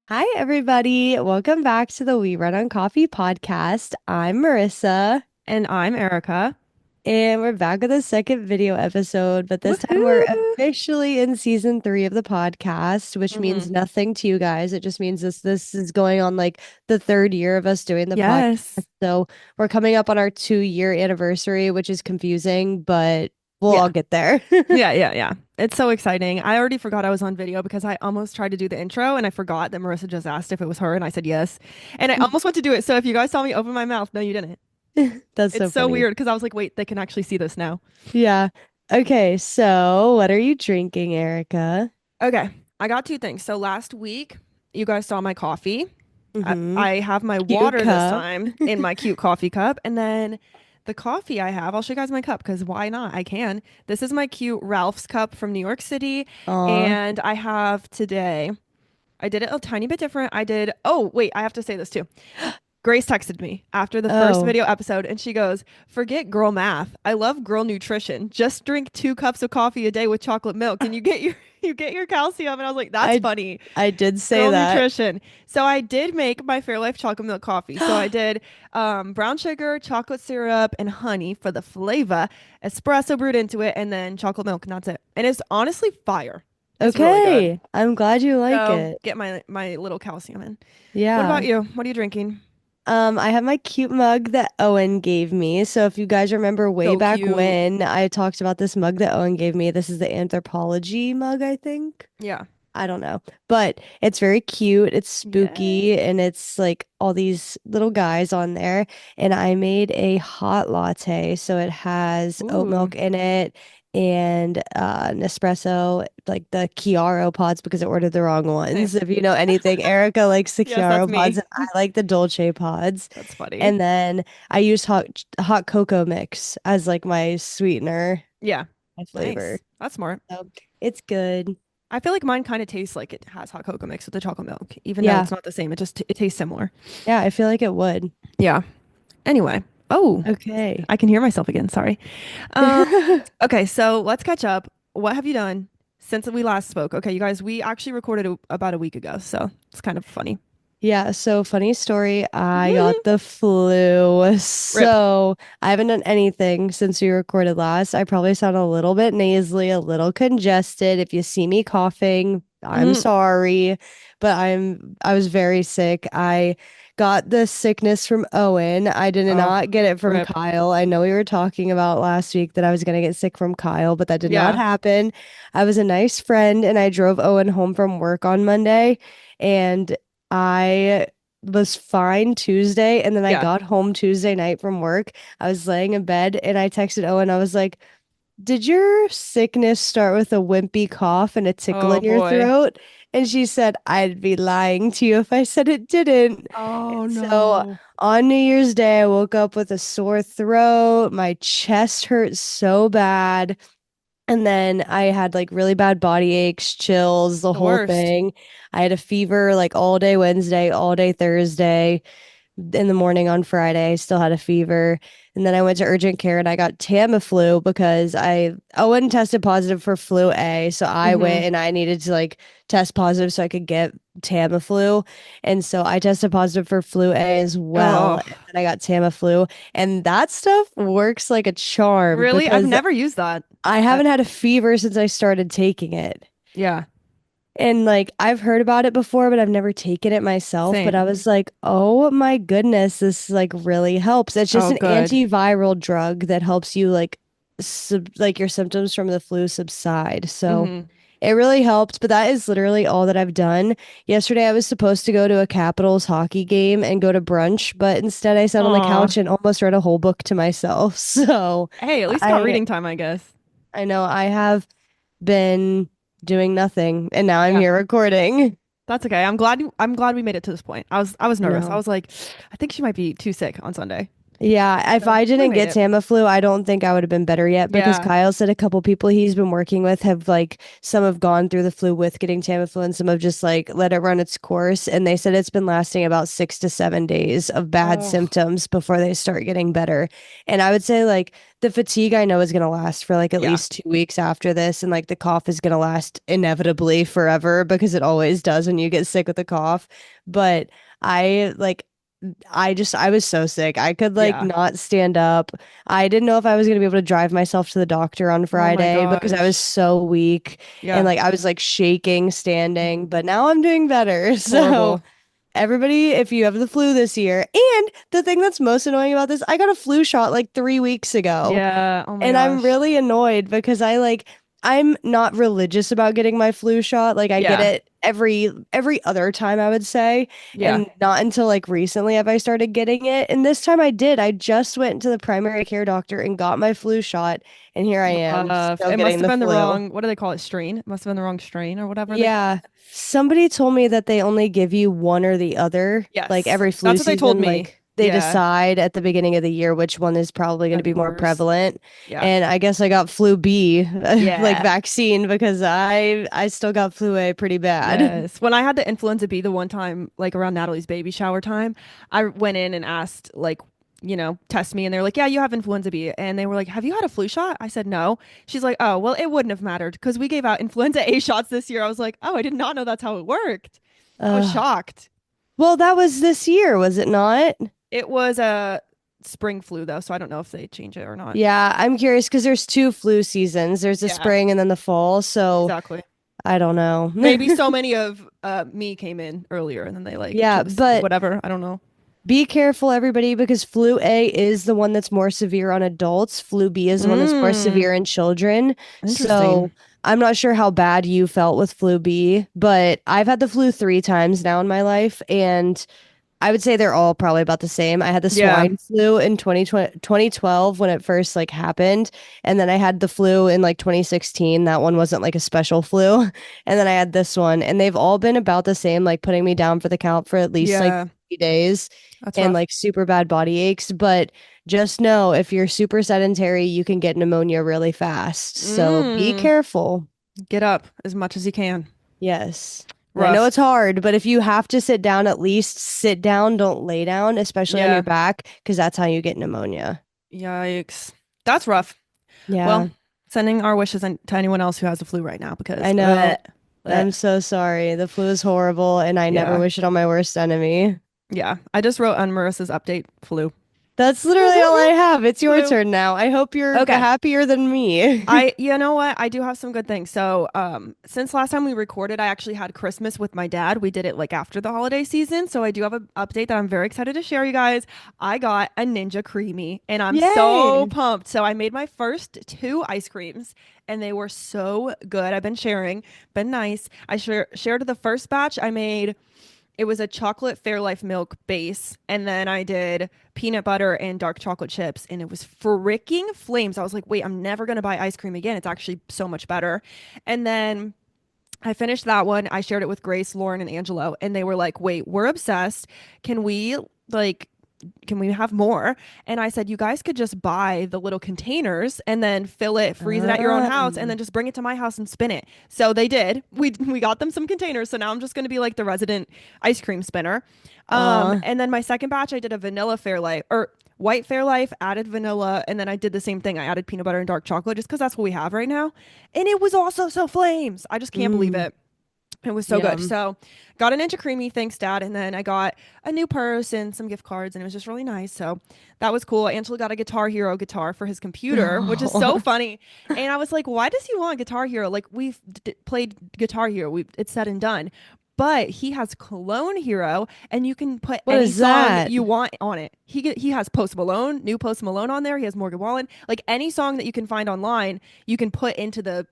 Hi, everybody. Welcome back to the We Run on Coffee podcast. I'm Marissa, And I'm Erica. and we're back with a second video episode, but this time we're Woohoo! officially in season three of the podcast, which Hmm. means nothing to you guys. It just means this is going on like the third year of us doing the podcast. Yes. So we're coming up on our 2-year anniversary, which is confusing, but we'll Yeah. all get there. Yeah. It's so exciting. I already forgot I was on video because I almost tried to do the intro and I forgot that Marissa just asked if it was her and I said yes. And I almost went to do it. So if you guys saw me open my mouth, no, you didn't. That's It's so so funny. weird because I was like, wait, they can actually see this now. Yeah. Okay, so what are you drinking, Erica? Okay. I got two things. So last week, you guys saw my coffee. I, Mm-hmm. I have my Cute water this cup. time in my cute coffee cup. And then the coffee I have, I'll show you guys my cup because why not? I can. This is my cute Ralph's cup from New York City. Aw. And I have today, I did it a tiny bit different. Oh, wait, I have to say this too. Grace texted me after the first Oh, video episode and she goes, forget girl math. I love girl nutrition. Just drink 2 cups of coffee a day with chocolate milk and you get your you get your calcium. And I was like, that's I funny. I did say Girl that. nutrition. So I did make my Fairlife chocolate milk coffee. So I did brown sugar, chocolate syrup, and honey for the flavor, espresso brewed into it, and then chocolate milk, and that's it. And it's honestly fire. It's really good. Okay. I'm glad you like So it. get my little calcium in. What Yeah. about you? What are you drinking? I have my cute mug that Owen gave me. So if you guys remember way So back cute. when I talked about this mug that Owen gave me, this is the anthropology mug, I think. Yeah. I don't know. But it's very cute. It's Yes. spooky and it's like all these little guys on there. And I made a hot latte. So it has oat Ooh. milk in it and Nespresso, like the Chiaro pods because I ordered the wrong Same. ones. If you know anything, Erica likes the Yes, that's Chiaro pods me. and I like the Dolce pods. That's funny. And then I used hot cocoa mix as like my sweetener, Yeah. my flavor. Nice. That's smart. So it's good. I feel like mine kind of tastes like it has hot cocoa mixed with the chocolate milk, even though Yeah. it's not the same. It tastes similar. Yeah, I feel like it would. Yeah. Anyway. Oh, Okay. I can hear myself again. Sorry. Um, okay, so let's catch up. What have you done since we last spoke? Okay, you guys, we actually recorded about a week ago, so it's kind of funny. Yeah, so funny story. I got the flu. Rip. So I haven't done anything since we recorded last. I probably sound a little bit nasally, a little congested. If you see me coughing, I'm Mm, sorry, but I was very sick. I got the sickness from Owen. I did oh, not get it from rip. Kyle. I know we were talking about last week that I was going to get sick from Kyle, but that did not Yeah. happen. I was a nice friend and I drove Owen home from work on Monday. And I was fine Tuesday, and then I Yeah. got home Tuesday night from work. I was laying in bed and I texted Owen. I was like, did your sickness start with a wimpy cough and a tickle Oh in your boy. throat? And she said, I'd be lying to you if I said it didn't. And Oh so no. on New Year's Day, I woke up with a sore throat. My chest hurt so bad. And then I had like really bad body aches, chills, the The whole worst. thing. I had a fever like all day Wednesday, all day Thursday, in the morning on Friday. I still had a fever. And then I went to urgent care and I got Tamiflu because Owen tested positive for flu A. So I Mm-hmm. went and I needed to like test positive so I could get Tamiflu. And so I tested positive for flu A as well. Oh, And then I got Tamiflu. And that stuff works like a charm really? I've because never used that. I Uh, haven't had a fever since I started taking it. yeah, And like I've heard about it before, but I've never taken it myself. But I same. was like, oh my goodness, this like really helps. It's just Oh, an good. antiviral drug that helps you like your symptoms from the flu subside. So Mm-hmm. it really helped, but that is literally all that I've done. Yesterday I was supposed to go to a Capitals hockey game and go to brunch, but instead I sat on the couch Aw. and almost read a whole book to myself. So Hey, at least got I reading time, I guess. I know I have been doing nothing and now I'm Yeah. here recording. That's okay. I'm glad we made it to this point. I was nervous. I No. was like, I think she might be too sick on Sunday. Yeah, if So I we didn't made get it. Tamiflu, I don't think I would have been better yet because Yeah. Kyle said a couple people he's been working with have like some have gone through the flu with getting Tamiflu and some have just like let it run its course. And they said it's been lasting about 6 to 7 days of bad Oh, symptoms before they start getting better. And I would say like the fatigue I know is going to last for like at yeah. least 2 weeks after this. And like the cough is going to last inevitably forever because it always does when you get sick with a cough. But I like I was so sick. I could like Yeah. not stand up. I didn't know if I was going to be able to drive myself to the doctor on Oh my Friday because I was gosh. so weak and Yeah. like I was like shaking standing, but now I'm doing better. So Horrible. everybody, if you have the flu this year, and the thing that's most annoying about this, I got a flu shot like 3 weeks ago. Yeah. Oh my And I'm gosh. really annoyed because I'm not religious about getting my flu shot. Like I get Yeah. it every other time I would say, Yeah. and not until like recently have I started getting it. And this time I did. I just went to the primary care doctor and got my flu shot, and here I am still It must getting have the been the flu. wrong, what do they call it? Strain? It must have been the wrong strain or whatever they call Yeah. it. Somebody told me that they only give you one or the other. Like Yes. every That's flu what they told season, me. like they Yeah. decide at the beginning of the year which one is probably going to Gonna be be more worse. prevalent. Yeah. And I guess I got flu B, like Yeah. vaccine because I still got flu A pretty bad. Yes. When I had the influenza B the one time, like around Natalie's baby shower time, I went in and asked, like, test me. And they're like, yeah, you have influenza B. And they were like, have you had a flu shot? I said, no. She's like, oh, well, it wouldn't have mattered because we gave out influenza A shots this year. I was like, oh, I did not know that's how it worked. I was Uh, shocked. well, that was this year, was it not? It was a spring flu, though. So I don't know if they change it or not. Yeah, I'm curious because there's two flu seasons. There's the Yeah, spring and then the fall. So exactly. I don't know. Maybe so many of me came in earlier and then they like Yeah, just but whatever. I don't know. be careful, everybody, because flu A is the one that's more severe on adults. Flu B is the one that's more Mm, severe in children. interesting. So I'm not sure how bad you felt with flu B, but I've had the flu 3 times now in my life, and I would say they're all probably about the same. I had the Yeah. swine flu in 2012 when it first like happened, and then I had the flu in like 2016. That one wasn't like a special flu. And then I had this one, and they've all been about the same, like putting me down for the count for at least like Yeah. 30 days That's and rough. like super bad body aches, but just know if you're super sedentary, you can get pneumonia really fast. So be Mm. careful. Get up as much as you can. Yes. And I know Rough. it's hard, but if you have to sit down, at least sit down, don't lay down, especially on your Yeah. back, because that's how you get pneumonia. Yikes. That's rough. Well, Yeah, sending our wishes to anyone else who has the flu right now I because know. bleh. I'm so sorry. The flu is horrible, and I never Yeah. wish it on my worst enemy. Yeah. I just wrote on Marissa's update flu. That's literally all I have. It's your Flu. turn now. I hope you're Okay. happier than me. You know what? I do have some good things. So, since last time we recorded, I actually had Christmas with my dad. We did it like after the holiday season. So I do have an update that I'm very excited to share, you guys. I got a Ninja Creamy and I'm so Yay. pumped. So I made my first two ice creams and they were so good. I've been sharing, been nice. I shared the first batch I made. It was a chocolate Fairlife milk base, and then I did peanut butter and dark chocolate chips, and it was freaking flames. I was like, wait, I'm never gonna buy ice cream again. It's actually so much better. And then I finished that one. I shared it with Grace, Lauren, and Angelo, and they were like, wait, we're obsessed. Can we like can we have more? And I said, you guys could just buy the little containers and then fill it, freeze it at your own house, and Um, then just bring it to my house and spin it. So they did. We got them some containers. So now I'm just going to be like the resident ice cream spinner. aw. And then my second batch, I did a vanilla Fairlife or white Fairlife, added vanilla, and then I did the same thing. I added peanut butter and dark chocolate just because that's what we have right now. And it was also so flames. I just can't believe Mm, it. It was so good. yum. So, got an inch of creamy, thanks, Dad. And then I got a new purse and some gift cards, and it was just really nice. So, that was cool. Angela got a Guitar Hero guitar for his computer, which is so funny. And I was like, why does he want Guitar Hero? Like, we've played Guitar Hero, it's said and done. But he has Cologne Hero, and you can put What any is song that? you want on it. He has Post Malone, new Post Malone on there. He has Morgan Wallen. Like any song that you can find online, you can put into the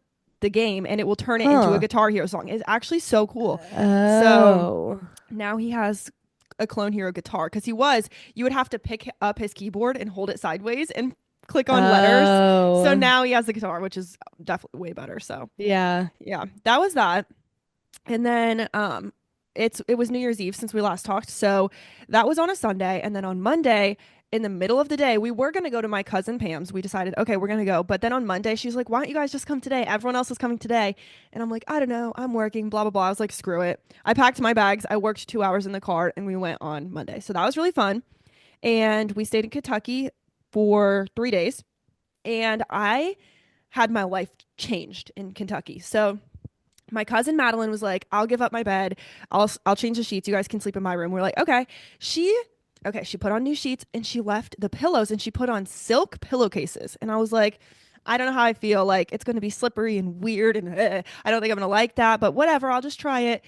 game and it will turn it into a Huh. Guitar Hero song. It's actually so cool. So Oh. now he has a Clone Hero guitar because you would have to pick up his keyboard and hold it sideways and click on letters. So Oh. now he has the guitar, which is definitely way better. So Yeah. yeah, that was that. And then it was New Year's Eve since we last talked. So that was on a Sunday. And then on Monday, in the middle of the day, we were going to go to my cousin Pam's. We decided, okay, we're going to go. But then on Monday, she's like, why don't you guys just come today? Everyone else is coming today. And I'm like, I don't know. I'm working, blah, blah, blah. I was like, screw it. I packed my bags. I worked 2 hours in the car and we went on Monday. So that was really fun. And we stayed in Kentucky for 3 days. And I had my life changed in Kentucky. So my cousin Madeline was like, I'll give up my bed. I'll change the sheets. You guys can sleep in my room. We're like, okay. She put on new sheets and she left the pillows and she put on silk pillowcases. And I was like, I don't know how I feel. Like it's going to be slippery and weird and I don't think I'm going to like that, but whatever, I'll just try it.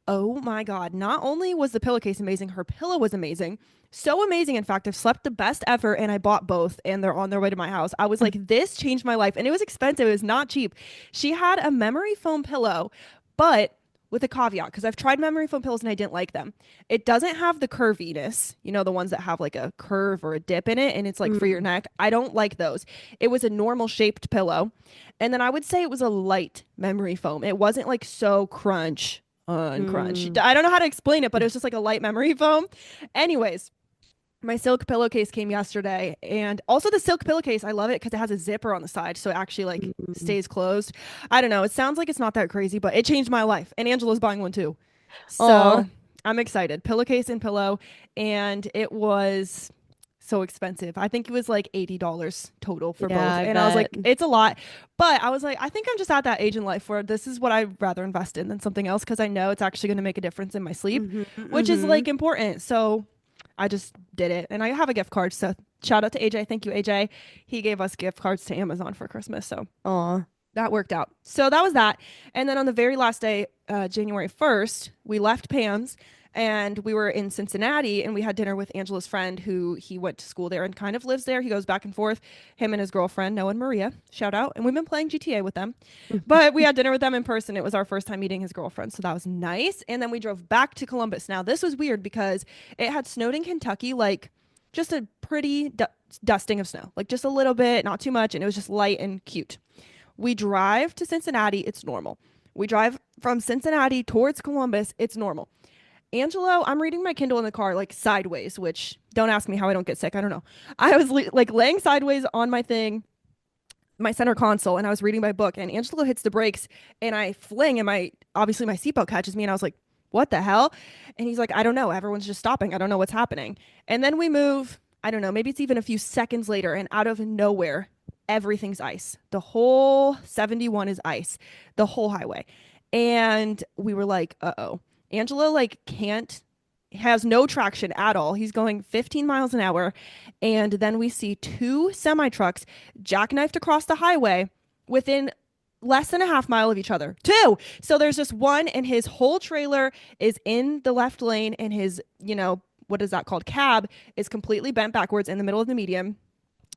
Oh my God. Not only was the pillowcase amazing, her pillow was amazing. So amazing. In fact, I've slept the best ever and I bought both and they're on their way to my house. I was like, this changed my life and it was expensive. It was not cheap. She had a memory foam pillow, but with a caveat, because I've tried memory foam pillows and I didn't like them. It doesn't have the curviness, the ones that have like a curve or a dip in it and it's like for your Mm. neck. I don't like those. It was a normal shaped pillow. And then I would say it was a light memory foam. It wasn't like so crunch. Mm. I don't know how to explain it, but it was just like a light memory foam. Anyways, my silk pillowcase came yesterday, and also the silk pillowcase, I love it because it has a zipper on the side, so it actually like Mm. stays closed. I don't know. It sounds like it's not that crazy, but it changed my life. And Angela's buying one too. Aw. So I'm excited. Pillowcase and pillow, and it was so expensive. I think it was like $80 total for Yeah, both. I And I was bet. like, it's a lot. But I was like, I think I'm just at that age in life where this is what I'd rather invest in than something else because I know it's actually going to make a difference in my sleep, Hmm. which is Hmm. like important. So I just did it. And I have a gift card. So shout out to AJ. Thank you, AJ. He gave us gift cards to Amazon for Christmas. So Aw. that worked out. So that was that. And then on the very last day, January 1st, we left Pam's and we were in Cincinnati and we had dinner with Angela's friend who he went to school there and kind of lives there. He goes back and forth, him and his girlfriend, Noah and Maria, shout out. And we've been playing GTA with them. But we had dinner with them in person. It was our first time meeting his girlfriend. So that was nice. And then we drove back to Columbus. Now, this was weird because it had snowed in Kentucky, like just a pretty dusting of snow, like just a little bit, not too much. And it was just light and cute. We drive to Cincinnati, it's normal. We drive from Cincinnati towards Columbus, it's normal. Angelo, I'm reading my Kindle in the car like sideways, which don't ask me how I don't get sick. I don't know. I was like laying sideways on my thing, my center console, and I was reading my book. And Angelo hits the brakes, and I fling, and obviously my seatbelt catches me, and I was like, "What the hell?" And he's like, "I don't know. Everyone's just stopping. I don't know what's happening." And then we move. I don't know. Maybe it's even a few seconds later, and out of nowhere, everything's ice. The whole 71 is ice, the whole highway. And we were like, uh-oh. Angelo like can't has no traction at all. He's going 15 miles an hour. And then we see two semi trucks jackknifed across the highway within less than a half mile of each other. Two. So there's just one, and his whole trailer is in the left lane, and his, what is that called? Cab is completely bent backwards in the middle of the median.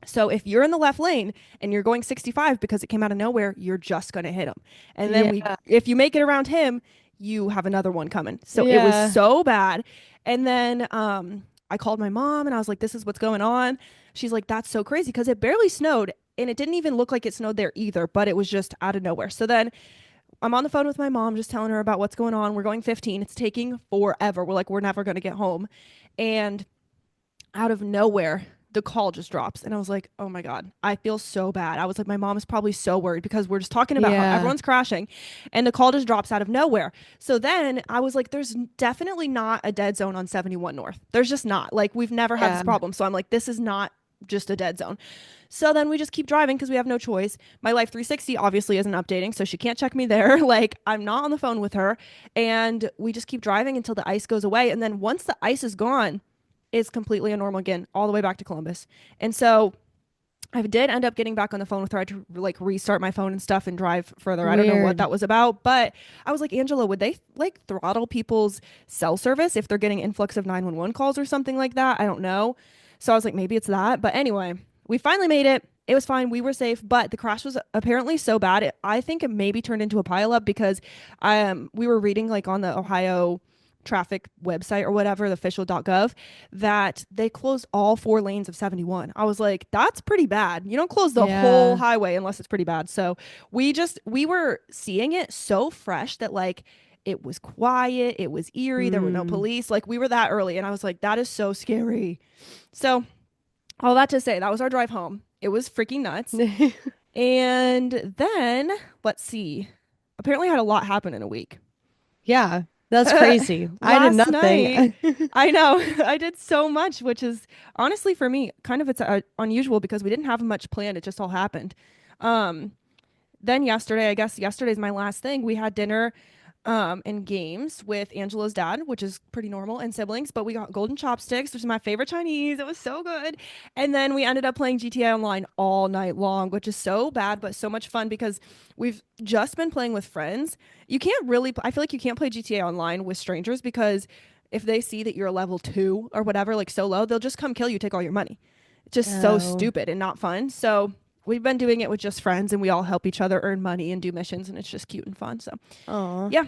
So if you're in the left lane and you're going 65 because it came out of nowhere, you're just going to hit him. And then Yeah. if you make it around him, you have another one coming. So it was Yeah. so bad. And then I called my mom and I was like, this is what's going on. She's like, that's so crazy because it barely snowed and it didn't even look like it snowed there either, but it was just out of nowhere. So then I'm on the phone with my mom, just telling her about what's going on. We're going 15. It's taking forever. We're like, we're never going to get home. And out of nowhere, the call just drops. And I was like, oh my God, I feel so bad. I was like, my mom is probably so worried because we're just talking about how Yeah. everyone's crashing and the call just drops out of nowhere. So then I was like, there's definitely not a dead zone on 71 North. There's just not. Like, we've never had this Yeah. problem. So I'm like, this is not just a dead zone. So then we just keep driving because we have no choice. My Life 360 obviously isn't updating, so she can't check me there. Like, I'm not on the phone with her. And we just keep driving until the ice goes away. And then once the ice is gone, is completely a normal again, all the way back to Columbus. And so I did end up getting back on the phone with her. I had to like restart my phone and stuff and drive further. I don't know what Weird. that was about, but I was like, Angela, would they like throttle people's cell service if they're getting influx of 911 calls or something like that? I don't know. So I was like, maybe it's that. But anyway, we finally made it. It was fine. We were safe, but the crash was apparently so bad. I think it maybe turned into a pileup because we were reading like on the Ohio traffic website or whatever, the official.gov, that they closed all four lanes of 71. I was like, that's pretty bad. You don't close the whole Yeah. highway unless it's pretty bad. So we were seeing it so fresh that like it was quiet, it was eerie, there were no Mm. police. Like we were that early and I was like, that is so scary. So All that to say, that was our drive home. It was freaking nuts. And then, let's see. Apparently, I had a lot happen in a week. Yeah, that's crazy. I did Last night, nothing. I know I did so much, which is honestly for me kind of unusual because we didn't have much planned. It just all happened. Um, then yesterday, I guess yesterday's my last thing. We had dinner and games with Angela's dad, which is pretty normal, and siblings, but we got golden chopsticks, which is my favorite Chinese. It was so good. And then we ended up playing GTA Online all night long, which is so bad, but so much fun because we've just been playing with friends. You can't really, I feel like you can't play GTA Online with strangers because if they see that you're a level 2 or whatever, like so low, they'll just come kill you, take all your money. It's just so Oh, stupid and not fun. So we've been doing it with just friends and we all help each other earn money and do missions and it's just cute and fun. So oh. yeah,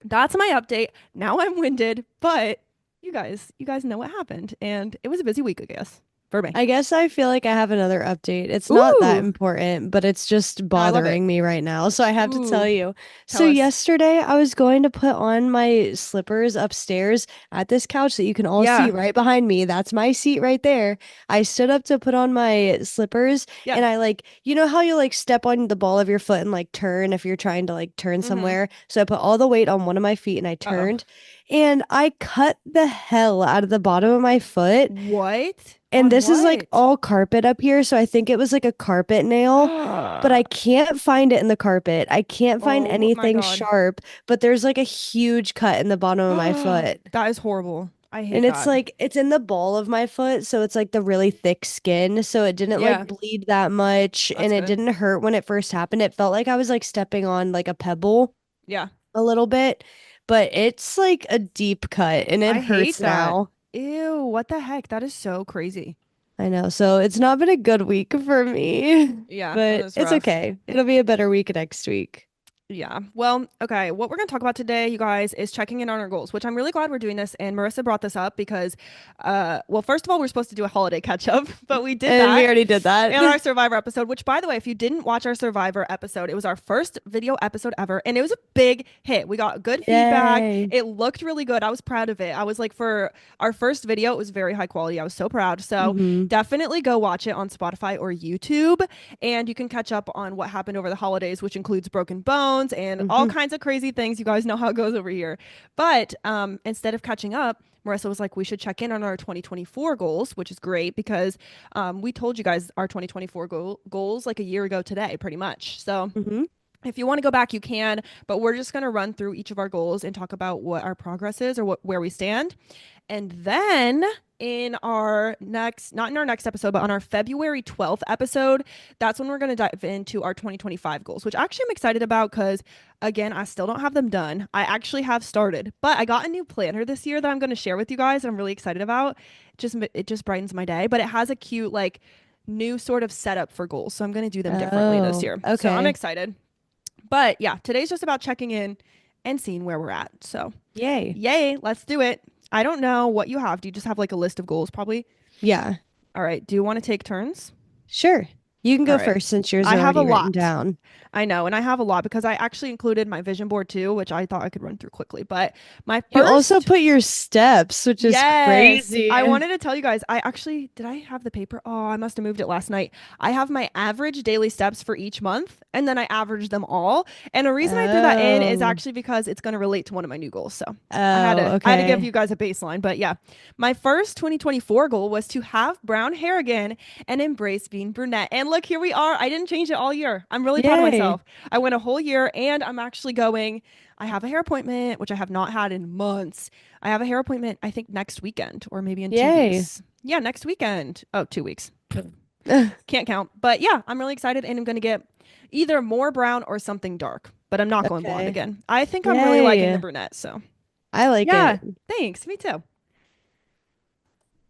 that's my update. Now I'm winded, but you guys know what happened and it was a busy week, I guess, for me. I guess I feel like I have another update. It's not that Ooh, important, but it's just I love it. bothering me right now. So I have to tell Ooh, you. So tell us. yesterday I was going to put on my slippers upstairs at this couch that you can all see Yeah. right behind me. That's my seat right there. I stood up to put on my slippers Yeah. and I like, you know how you like step on the ball of your foot and like turn if you're trying to like turn Mm-hmm. somewhere. So I put all the weight on one of my feet and I Uh-oh. turned and I cut the hell out of the bottom of my foot. What? And On this is like what? all carpet up here, so I think it was like a carpet nail, but I can't find it in the carpet. I can't find Oh my anything God. sharp, but there's like a huge cut in the bottom of my foot. That is horrible. I And hate it's that. like it's in the ball of my foot, so it's like the really thick skin, so it didn't Yeah, like bleed that much that's and it good. didn't hurt when it first happened. It felt like I was like stepping on like a pebble Yeah. a little bit, but it's like a deep cut and it I hate hurts that. now. Ew, what the heck? That is so crazy. I know. So it's not been a good week for me, Yeah, that but is it's rough. okay. It'll be a better week next week. Yeah. Well, okay. What we're going to talk about today, you guys, is checking in on our goals, which I'm really glad we're doing this. And Marissa brought this up because, well, first of all, we're supposed to do a holiday catch up, but we did And we that already did that. in our Survivor episode, which, by the way, if you didn't watch our Survivor episode, it was our first video episode ever, and it was a big hit. We got good feedback. Yay. It looked really good. I was proud of it. I was like, for our first video, it was very high quality. I was so proud. So Hmm. definitely go watch it on Spotify or YouTube, and you can catch up on what happened over the holidays, which includes broken bones and all Hmm. kinds of crazy things. You guys know how it goes over here. But instead of catching up, Marissa was like, we should check in on our 2024 goals, which is great because we told you guys our 2024 goals like a year ago today, pretty much. So Hmm. if you want to go back, you can, but we're just going to run through each of our goals and talk about what our progress is or where we stand. And then in our next, not in our next episode, but on our February 12th episode, that's when we're going to dive into our 2025 goals, which actually I'm excited about because, again, I still don't have them done. I actually have started, but I got a new planner this year that I'm going to share with you guys. I'm really excited about. It just brightens my day, but it has a cute, like, new sort of setup for goals. So I'm going to do them differently this Oh, year. So I'm okay. excited. But yeah, today's just about checking in and seeing where we're at. So, Yay. yay, let's do it. I don't know what you have. Do you just have like a list of goals, probably? Yeah, All right. Do you want to take turns? sure. You can All go right. first since yours I are have a already written lot. down. I know, and I have a lot because I actually included my vision board too, which I thought I could run through quickly. But my You also first put your steps, which is Yes. I crazy. wanted to tell you guys, I actually, did I have the paper? Oh, I must have moved it last night. I have my average daily steps for each month, and then I average them all. And the reason I threw that in is Oh, actually because it's going to relate to one of my new goals. So oh, I had to give you okay. guys a baseline. But yeah, my first 2024 goal was to have brown hair again and embrace being brunette. And look, here we are. I didn't change it all year. I'm really proud of Yay. myself. I went a whole year, and I'm actually going. I have a hair appointment, which I have not had in months. I have a hair appointment, I think next weekend or maybe in two Yay. weeks. Yeah, next weekend. Oh, 2 weeks. Can't count. But yeah, I'm really excited and I'm going to get either more brown or something dark. But I'm not going blonde Okay. again. I think I'm really liking the Yay. brunette. So I like yeah, it. thanks. Me too.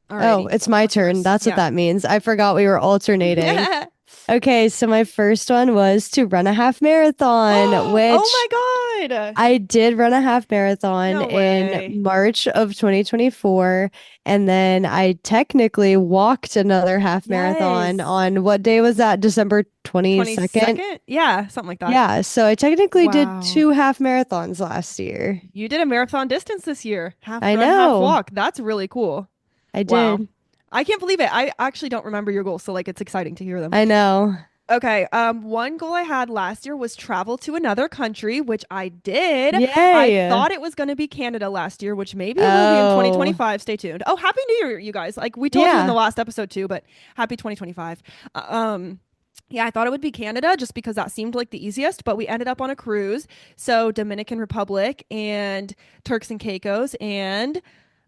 Oh, Alrighty. it's my What's turn. yours? That's what Yeah. that means. I forgot we were alternating. Yeah. Okay, so my first one was to run a half marathon, which Oh my God. I did run a half marathon No in way. March of 2024. And then I technically walked another half marathon Yes. on what day was that? December 22nd? 22nd? Yeah, something like that. Yeah, so I technically did Wow. two half marathons last year. You did a marathon distance this year. Half I run, half know. walk. That's really cool. I Wow. did. I can't believe it. I actually don't remember your goals, so like it's exciting to hear them. I know. Okay, one goal I had last year was travel to another country, which I did. I Yay. thought it was going to be Canada last year, which maybe it will be in Oh, 2025. Stay tuned. Oh, happy New Year, you guys. Like we told you in the yeah. last episode too, but happy 2025. Uh, Um yeah, I thought it would be Canada just because that seemed like the easiest, but we ended up on a cruise. So Dominican Republic and Turks and Caicos and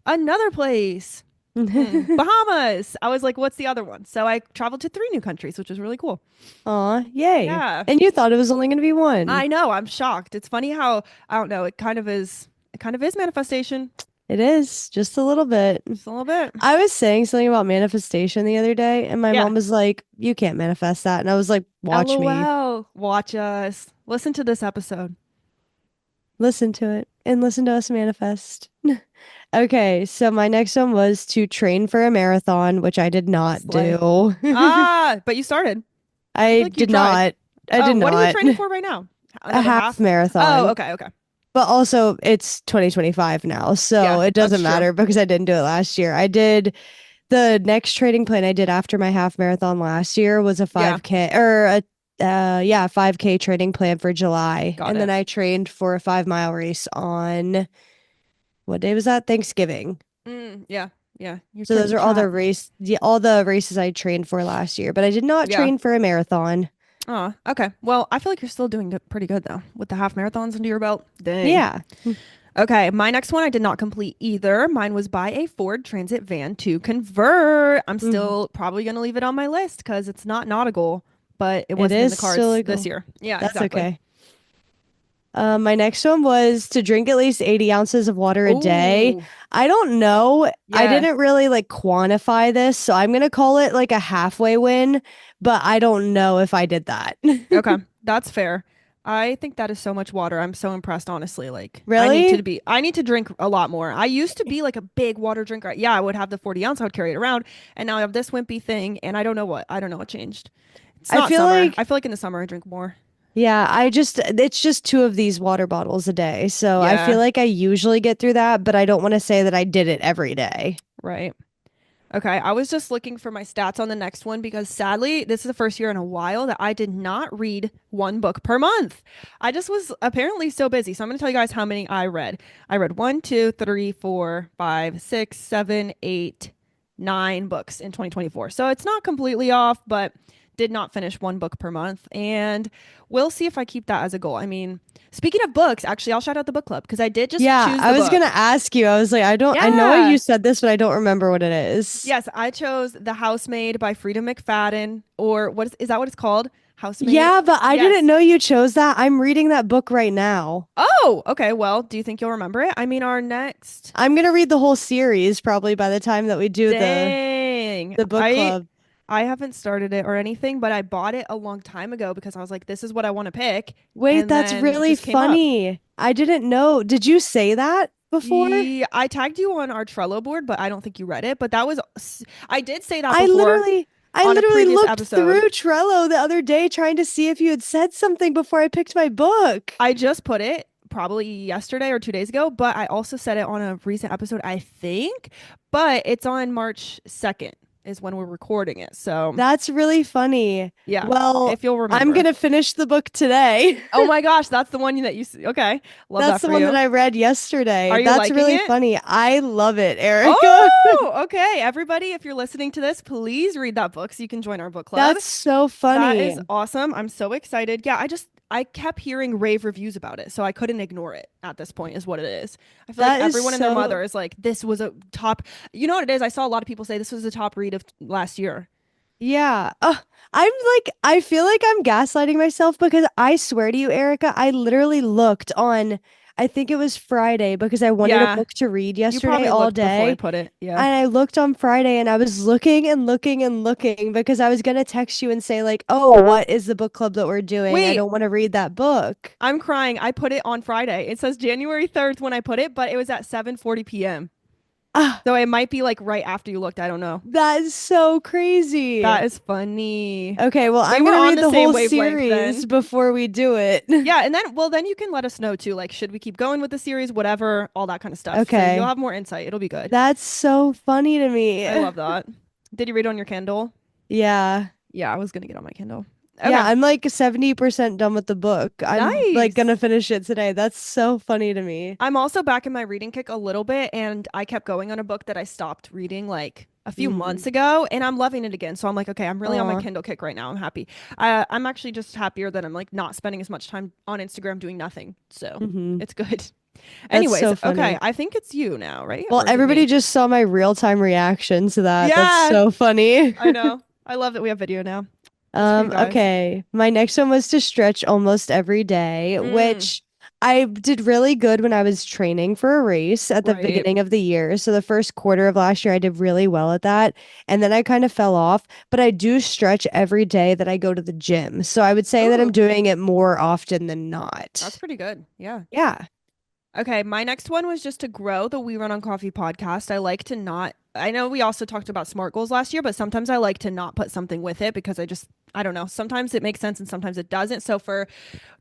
another place. Bahamas. I was like, what's the other one? So I traveled to three new countries, which was really cool. Aw, yay. Yeah. And you thought it was only going to be one. I know. I'm shocked. It's funny how I don't know. It kind of is. It kind of is manifestation, It is just a little bit. just a little bit. I was saying something about manifestation the other day, and my Yeah. mom was like, "You can't manifest that." And I was like, "Watch me. LOL. Watch us. Listen to this episode. Listen to it and listen to us manifest." Okay, so my next one was to train for a marathon, which I did not Slay. do. But you started. I feel I like you did tried. not. I Oh, did what are you not. training for right now? A Another half half? Oh, marathon. okay, okay. But also, it's 2025 now, so Yeah, it that's doesn't true. matter because I didn't do it last year. I did the next training plan I did after my half marathon last year was a Yeah, 5K or a yeah, 5K training plan for July. got And then it. I trained for a 5 mile race on what day was that? Thanksgiving. Yeah, yeah. You're So those keeping are all track. the all the races I trained for last year, but I did not Yeah. train for a marathon. Oh, okay. Well, I feel like you're still doing pretty good though with the half marathons under your belt. Dang. Yeah. Okay, my next one I did not complete either. Mine was buy a Ford Transit van to convert. I'm Mhm. still probably going to leave it on my list because it's not a goal, but it It wasn't in the is still cards this legal. year. Yeah, That's exactly. okay. My next one was to drink at least 80 ounces of water a day. Oh, I don't know. I yeah. didn't really like quantify this, so I'm gonna call it like a halfway win, but I don't know if I did that. Okay, that's fair. I think that is so much water. I'm so impressed, honestly. Like, Really? I need to drink a lot more. I used to be like a big water drinker. Yeah, I would have the 40 ounce, I would carry it around. And now I have this wimpy thing, and I don't know what changed. It's I not feel summer. I like, feel like in the summer I drink more. yeah, it's just two of these water bottles a day. So I feel Yeah, like I usually get through that, but I don't want to say that I did it every day. right. Okay, I was just looking for my stats on the next one because sadly, this is the first year in a while that I did not read one book per month. I just was apparently so busy. So I'm going to tell you guys how many I read. I read one, two, three, four, five, six, seven, eight, 9 books in 2024. So it's not completely off, but did not finish one book per month. And we'll see if I keep that as a goal. I mean, speaking of books, actually, I'll shout out the book club because I did just Yeah, choose I the was gonna book. ask you. I was like, I know Yeah. you said this, but I don't remember what it is. Yes, I chose The Housemaid by Frida McFadden, or is that what it's called? Housemaid? Yeah, but I didn't Yes. know you chose that. I'm reading that book right now. Oh, okay. Well, do you think you'll remember it? I mean, our next. I'm gonna read the whole series probably by the time that we do Dang. the book club. I haven't started it or anything, but I bought it a long time ago because I was like, this is what I want to pick, Wait, and that's then it really just came up. funny. I didn't know. Did you say that before? I tagged you on our Trello board, but I don't think you read it. But I did say that I before literally I on a literally previous looked episode. through Trello the other day trying to see if you had said something before I picked my book. I just put it probably yesterday or 2 days ago, but I also said it on a recent episode, I think. But it's on March 2nd is when we're recording it. So That's really funny. yeah, Well, if you'll I'm remember. gonna finish the book today. Oh my gosh, that's the one that you see. Okay. Love That's that the for one that you. I read yesterday. Are you That's liking really it? funny. I love it, Erica. Oh, okay. Everybody, if you're listening to this, please read that book so you can join our book club. That's so That funny. is awesome. I'm so excited. Yeah, I kept hearing rave reviews about it, so I couldn't ignore it at this point, is what it is. I feel like That is everyone and their so mother is like, this was a top, you know what it is? I saw a lot of people say this was the top read of last year. Yeah. I'm like, I feel like I'm gaslighting myself because I swear to you, Erica, I literally looked on, I think it was Friday because I wanted a Yeah, book to read you yesterday probably all looked before I day. put it. Yeah. And I looked on Friday and I was looking and looking and looking because I was going to text you and say, like, oh, what is the book club that we're doing? I Wait, don't want to read that book. I'm crying. I put it on Friday. It says January 3rd when I put it, but it was at 7:40 p.m. Ah, So it might be like right after you looked. I don't know. that is so crazy. That is funny. Okay, well, We I'm were gonna on read the the same whole wavelength series then. before we do it. Yeah, and then you can let us know too, like should we keep going with the series, whatever, all that kind of stuff. So you'll Okay. have more insight. It'll be good. That's so funny to me. I love that. Did you read on your Kindle? Yeah. Yeah, I was gonna get on my Kindle. Yeah, Okay. I'm like 70% done with the book. I'm like gonna Nice. finish it today. That's so funny to me. I'm also back in my reading kick a little bit, and I kept going on a book that I stopped reading like a few months Mm. ago, and I'm loving it again. So I'm like, okay, I'm really on my Aw. Kindle kick right now. I'm happy. I'm actually just happier that I'm like not spending as much time on Instagram doing nothing. So Hmm. it's good. That's Anyways, so okay, funny. I think it's you now, right? Well, Or is it everybody me? just saw my real-time reaction to that. That's Yeah, so funny. I know. I love that we have video now. What's for you guys? Okay. My next one was to stretch almost every day, Mm, which I did really good when I was training for a race at the right. beginning of the year. So the first quarter of last year, I did really well at that. And then I kind of fell off, but I do stretch every day that I go to the gym. So I would say that I'm Oh, doing it more often than that's not. pretty good. Yeah. Yeah. Okay, my next one was just to grow the We Run on Coffee podcast. I like to not, I know we also talked about SMART goals last year, but sometimes I like to not put something with it because I don't know, sometimes it makes sense and sometimes it doesn't. So for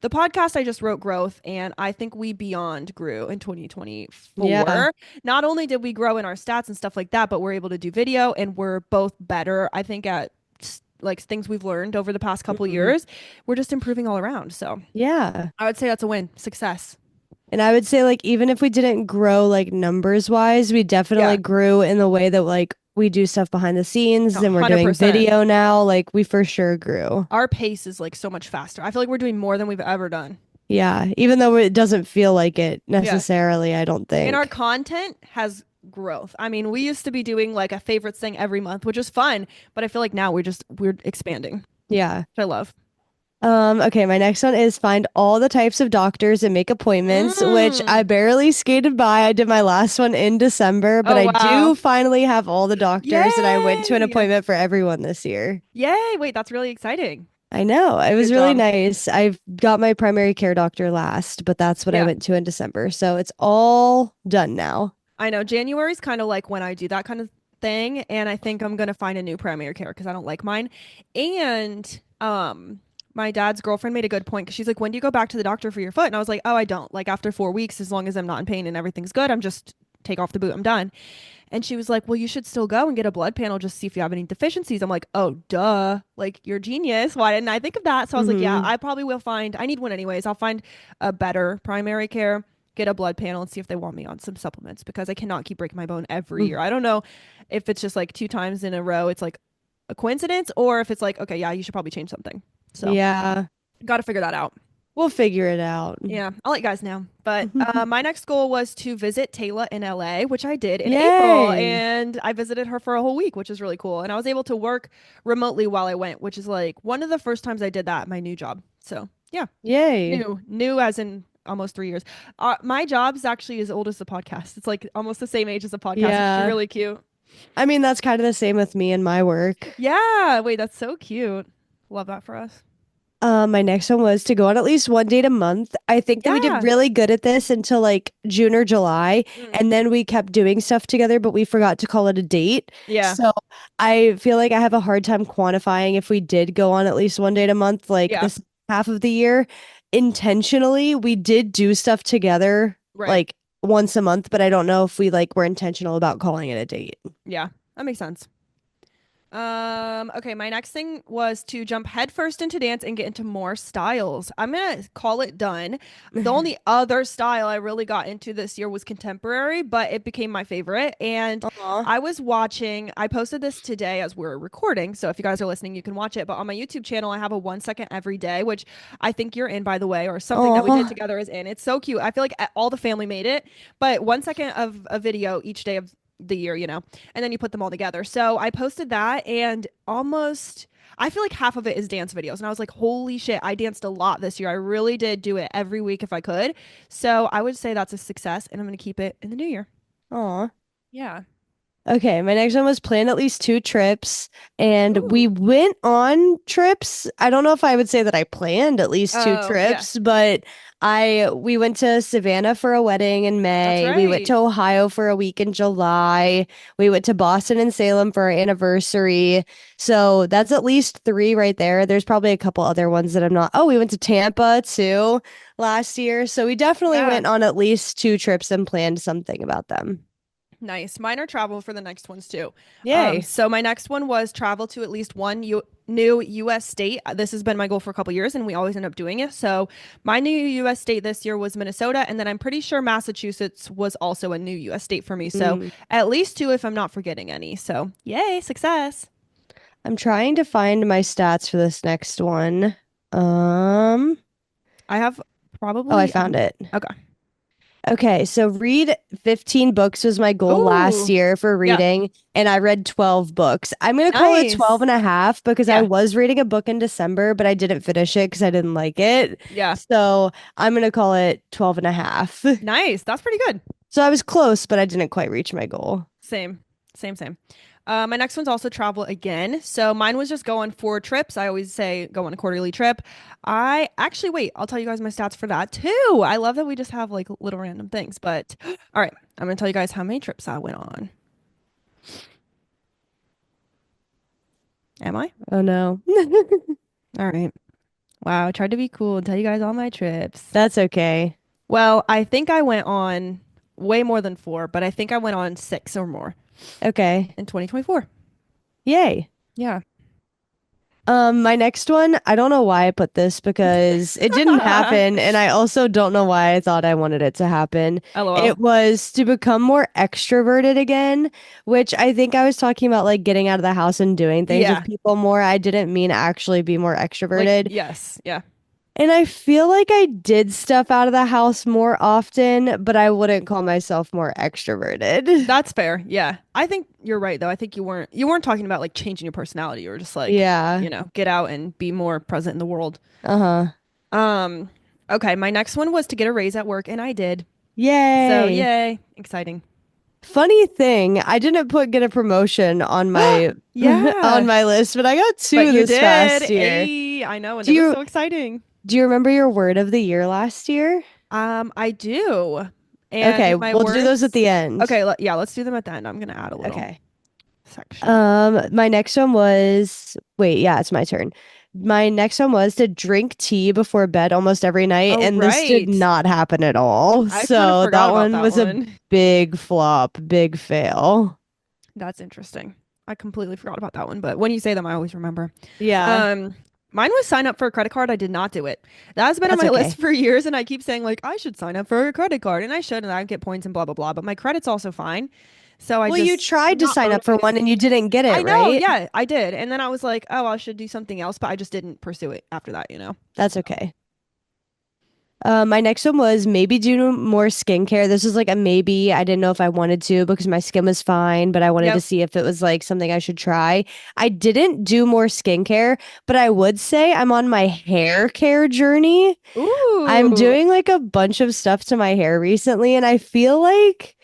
the podcast, I just wrote growth, and I think we beyond grew in Yeah. 2024. Not only did we grow in our stats and stuff like that, but we're able to do video and we're both better, I think, at like things we've learned over the past couple Mhm. years. We're just improving all around. So Yeah. I would say that's a win, success. And I would say like even if we didn't grow like numbers wise, we definitely Yeah. grew in the way that like we do stuff behind the scenes and we're doing 100%. video now. Like we for sure grew. Our pace is like so much faster. I feel like we're doing more than we've ever done. Yeah. Even though it doesn't feel like it Yeah. necessarily, I don't And our think. content has growth. I mean, we used to be doing like a favorites thing every month, which is fun, but I feel like now we're expanding, Yeah. which I love. Okay, my next one is find all the types of doctors and make appointments, which I Mm. barely skated by. I did my last one in December, but Oh I wow. do finally have all the doctors and I went to an Yay. appointment for everyone this year. Yay. Wait, that's really exciting. I know. It was Good really job. nice. I've got my primary care doctor last, but that's what I Yeah. went to in December. So it's all done now. I know January's kind of like when I do that kind of thing, and I think I'm gonna find a new primary care because I don't like mine. And my dad's girlfriend made a good point because she's like, "When do you go back to the doctor for your foot?" And I was like, "Oh, I don't. Like after 4 weeks, as long as I'm not in pain and everything's good, I'm just take off the boot. I'm done." And she was like, "Well, you should still go and get a blood panel just to see if you have any deficiencies." I'm like, "Oh, duh. Like you're a genius. Why didn't I think of that?" So I was like, "Yeah, Hmm. I probably will find. I need one anyways. I'll find a better primary care, get a blood panel, and see if they want me on some supplements because I cannot keep breaking my bone every year. I don't know if it's just like 2 times in a row. It's like a coincidence, or if it's like, okay, yeah, you should probably change something. So Yeah, got to figure that out. we'll figure it out. Yeah, I'll let you guys know. But my next goal was to visit Taylor in LA, which I did in April. Yay. And I visited her for a whole week, which is really cool. And I was able to work remotely while I went, which is like one of the first times I did that at my new job. So yeah, Yay. new as in almost 3 years. My job's actually as old as the podcast. It's like almost the same age as the podcast, which is Yeah. really cute. I mean, that's kind of the same with me and my work. Yeah, wait, that's so cute. Love that for us. My next one was to go on at least one date a month. I think that we did Yeah. really good at this until like June or July, Mm. and then we kept doing stuff together, but we forgot to call it a date. Yeah. So I feel like I have a hard time quantifying if we did go on at least one date a month, like Yeah. this half of the year. Intentionally, we did do stuff together Right. like once a month, but I don't know if we like were intentional about calling it a date. Yeah. That makes sense. Okay, my next thing was to jump headfirst into dance and get into more styles. I'm gonna call it done. The only other style I really got into this year was contemporary, but it became my favorite. And Aw. I posted this today as we're recording. So if you guys are listening, you can watch it. But on my YouTube channel, I have a 1 second every day, which I think you're in, by the way, or something that we did Aw. together is in. It's so cute. I feel like all the family made it, but 1 second of a video each day of the year, and then you put them all together. So I posted that and I feel like half of it is dance videos. And I was like, holy shit, I danced a lot this year. I really did do it every week if I could. So I would say that's a success and I'm going to keep it in the new year. Aw. Yeah. Okay, my next one was plan at least two trips, and we Ooh. went on trips. I don't know if I would say that I planned at least two Oh, yeah. trips, but we went to Savannah for a wedding in That's May. We went right. to Ohio for a week in July. We went to Boston and Salem for our anniversary. So that's at least three right there. There's probably a couple other ones that I'm not. Oh, we went to Tampa too last year. So we definitely Yeah. went on at least two trips and planned something about them. Nice. Mine are travel for the next ones too. Yay. So my next one was travel to at least one new U.S. state. This has been my goal for a couple years, and we always end up doing it. So my new U.S. state this year was Minnesota, and then I'm pretty sure Massachusetts was also a new U.S. state for me. So Mm. at least two, if I'm not forgetting any. So yay, success! I'm trying to find my stats for this next one. Um, I have oh, I probably found it. okay. Okay, so read 15 books was my goal last Ooh, year for yeah, reading, and I read 12 books. I'm going to call it 12 nice. and a half because I Yeah, was reading a book in December, but I didn't finish it because I didn't like it. yeah, So I'm going to call it 12 and a half. nice. That's pretty good. So I was close, but I didn't quite reach my goal. Same, same. My next one's also travel again. So mine was just go on 4 trips. I always say go on a quarterly trip. I actually, wait, I'll tell you guys my stats for that too. I love that we just have like little random things. But all right, I'm gonna tell you guys how many trips I went on. Am I? Oh no. All right. Wow, I tried to be cool and tell you guys all my trips. That's okay. Well, I think I went on way more than 4, but I think I went on 6 or more Okay. in 2024. Yay. Yeah. My next one, I don't know why I put this because it didn't happen, and I also don't know why I thought I wanted it to happen. LOL. It was to become more extroverted again, which I think I was talking about like getting out of the house and doing things with Yeah. people more. I didn't mean actually be more Like, extroverted. yes. Yeah. And I feel like I did stuff out of the house more often, but I wouldn't call myself more extroverted. That's fair. Yeah. I think you're right though. I think you weren't talking about like changing your personality. You were just like, Yeah. get out and be more present in the world. Uh-huh. Um, okay, my next one was to get a raise at work and I did. So, Yay. yay, exciting. Funny thing, I didn't put get a promotion on my on Yeah. my list, but I got But two you this did. past year. Hey, I know, and Do it was you so exciting. do you remember your word of the year last year? I do. And Okay, my we'll do those at words. the end. Okay, yeah, let's do them at the end. I'm gonna add a little Okay. section. My next one was wait, yeah, it's my turn. My next one was to drink tea before bed almost every night, Oh, and this did right. not happen at all. I kind of So forgot that about one that was a one. big flop, big fail. That's interesting. I completely forgot about that one, but when you say them, I always remember. Yeah, Um, Mine was sign up for a credit card. I did not do it. That has been on that's my list okay. for years, and I keep saying like I should sign up for a credit card, and I should, and I get points and blah blah blah. But my credit's also fine, so Well, you I'm tried to not sign up for one motivated. and you didn't get I it, know, right? yeah, I did, and then I was like, oh, I should do something else, but I just didn't pursue it after that. That's okay. My next one was maybe do more skincare. This was like a maybe. I didn't know if I wanted to because my skin was fine, but I wanted to Yep. see if it was like something I should try. I didn't do more skincare, but I would say I'm on my hair care journey. I'm Ooh, doing like a bunch of stuff to my hair recently, and I feel like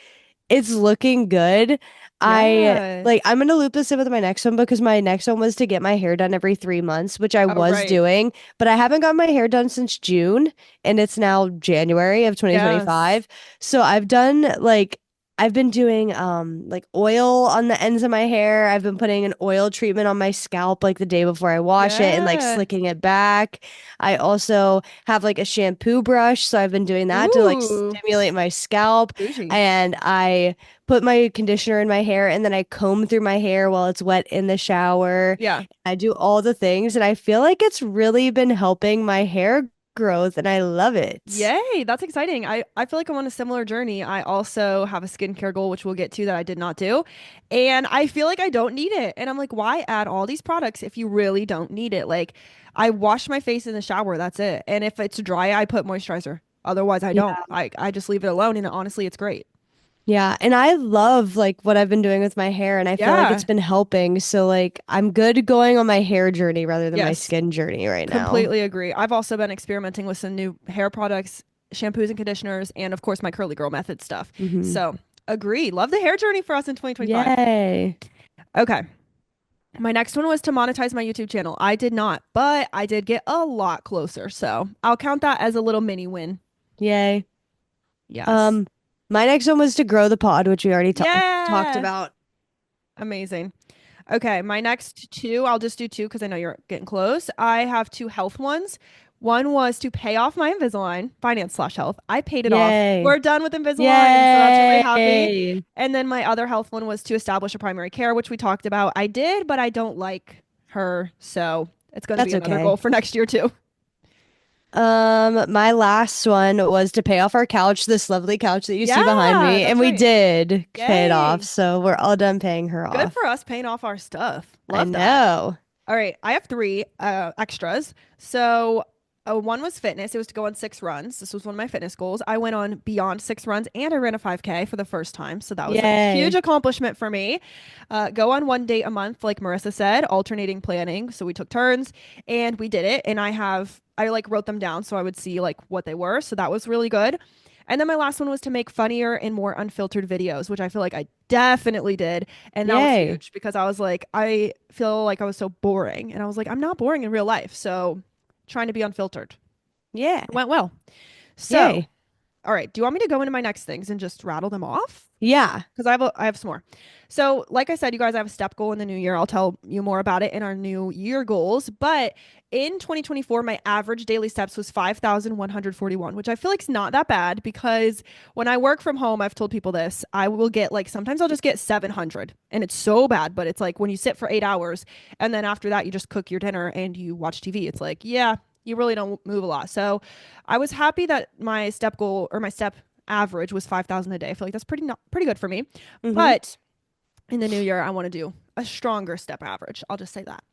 it's looking good. yeah. I'm gonna loop this in with my next one because my next one was to get my hair done every 3 months, which I Oh, was right. doing, but I haven't got my hair done since June and it's now January of Yes. 2025. So I've been doing like oil on the ends of my hair. I've been putting an oil treatment on my scalp like the day before I wash it and like Yeah. slicking it back. I also have like a shampoo brush, so I've been doing that to like Ooh, stimulate my scalp bougie. and I put my conditioner in my hair and then I comb through my hair while it's wet in the shower. Yeah. I do all the things and I feel like it's really been helping my hair growth and I love it. Yay, that's exciting. I feel like I'm on a similar journey. I also have a skincare goal, which we'll get to that I did not do. And I feel like I don't need it. And I'm like, why add all these products if you really don't need it? Like, I wash my face in the shower, that's it. And if it's dry, I put moisturizer. Otherwise, I don't. Yeah. I just leave it alone. And honestly, it's great. Yeah, and I love like what I've been doing with my hair and I feel like it's Yeah. been helping. So like I'm good going on my hair journey rather than my Yes. skin journey right now. Completely agree. I've also been experimenting with some new hair products, shampoos and conditioners, and of course, my curly girl method stuff. Hmm. So, agree. Love the hair journey for us in 2025. Yay. Okay. My next one was to monetize my YouTube channel. I did not, but I did get a lot closer. So I'll count that as a little mini win. Yay. Yes. Um, my next one was to grow the pod, which we already talked Yeah. about. Amazing. Okay. My next two, I'll just do two because I know you're getting close. I have two health ones. One was to pay off my Invisalign, finance slash health. I paid it off. Yay. We're done with Invisalign, so that's really happy. Yay. And then my other health one was to establish a primary care, which we talked about. I did, but I don't like her, so it's going to be That's another goal okay. for next year too. My last one was to pay off our couch, this lovely couch that you see behind Yeah, me, and that's we right. did pay it off. Yay. So we're all done paying her Good off. for us paying off our stuff. I Love that. know. All right, I have three extras. So one was fitness. It was to go on 6 runs. This was one of my fitness goals. I went on beyond 6 runs and I ran a 5K for the first time. So that was a huge Yay. accomplishment for me. Go on one date a month, like Marissa said, alternating planning. So we took turns and we did it. And I like wrote them down so I would see like what they were. So that was really good. And then my last one was to make funnier and more unfiltered videos, which I feel like I definitely did. And that was Yay. huge because I was like, I feel like I was so boring. And I was like, I'm not boring in real life. So trying to be unfiltered. Yeah. It went well. So, Yay. all right. Do you want me to go into my next things and just rattle them off? Yeah. Because I have some more. So, like I said, you guys, I have a step goal in the new year. I'll tell you more about it in our new year goals. But in 2024, my average daily steps was 5,141, which I feel like is not that bad because when I work from home, I've told people this, I will get like sometimes I'll just get 700 and it's so bad. But it's like when you sit for 8 hours and then after that, you just cook your dinner and you watch TV. It's like, yeah, you really don't move a lot. So I was happy that my step goal or my step average was 5,000 a day. I feel like that's pretty good for me. Mm-hmm. But in the new year, I want to do a stronger step average. I'll just say that.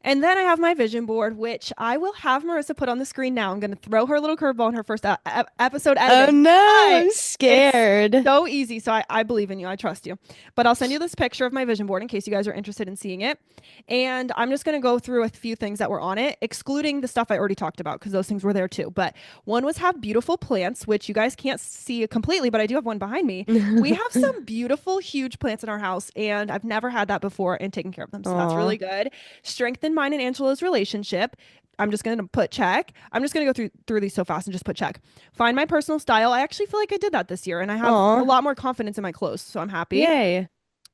And then I have my vision board, which I will have Marissa put on the screen now. I'm going to throw her a little curveball in her first episode Oh editing. no, But I'm it's scared. so easy. So I believe in you. I trust you. But I'll send you this picture of my vision board in case you guys are interested in seeing it. And I'm just going to go through a few things that were on it, excluding the stuff I already talked about because those things were there too. But one was have beautiful plants, which you guys can't see completely, but I do have one behind me. We have some beautiful, huge plants in our house, and I've never had that before and taken care of them. So that's Aw. really good. Strengthen mine and Angela's relationship. I'm just going to put check. I'm just going to go through these so fast and just put check. Find my personal style. I actually feel like I did that this year and I have a Aw. lot more confidence in my clothes, so I'm happy. Yay.